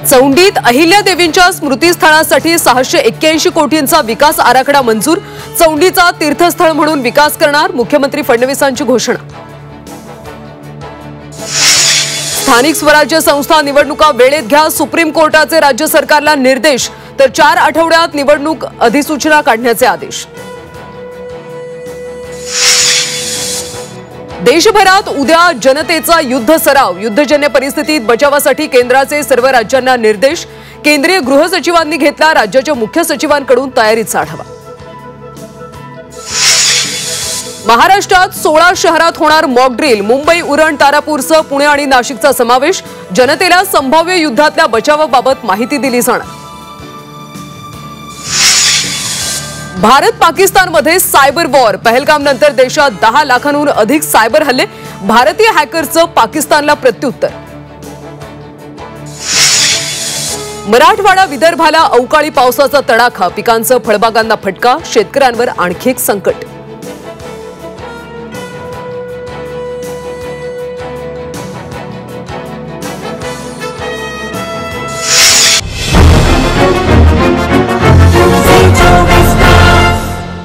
चौंडीत अहिल्यादेवींच्या स्मृतीस्थळासाठी 681 कोटींचा विकास आराखडा मंजूर। चौंडीचा तीर्थस्थळ म्हणून विकास करणार मुख्यमंत्री फडणवीसांची घोषणा। स्थानिक स्वराज्य संस्था निवडणुका वेळेत घ्या, सुप्रीम कोर्टाचे राज्य सरकारला निर्देश। तर 4 आठवड्यात निवडणूक अधिसूचना काढण्याचे आदेश। देशभरात उद्या जनतेचा युद्ध सराव। युद्धजन्य परिस्थितीत बचावासाठी केंद्राचे सर्व राज्यांना निर्देश। केंद्रीय गृह सचिवांनी घेतला राज्याच्या मुख्य सचिवांकडून तयारीचा आढावा। महाराष्ट्रात 16 शहरात होणार मॉक ड्रिल। मुंबई, उरण, तारापूरसह पुणे आणि नाशिकचा समावेश। जनतेला संभाव्य युद्धातल्या बचावाबाबत माहिती दिली जाणार। भारत पाकिस्तानमध्ये सायबर वॉर। पहलगाम नंतर देशात 10 लाखांहून अधिक सायबर हल्ले। भारतीय हॅकर्सचं पाकिस्तानला प्रत्युत्तर। मराठवाडा, विदर्भाला अवकाळी पावसाचा तडाखा। पिकांचं फळबागांना फटका। शेतकऱ्यांवर आणखी एक संकट।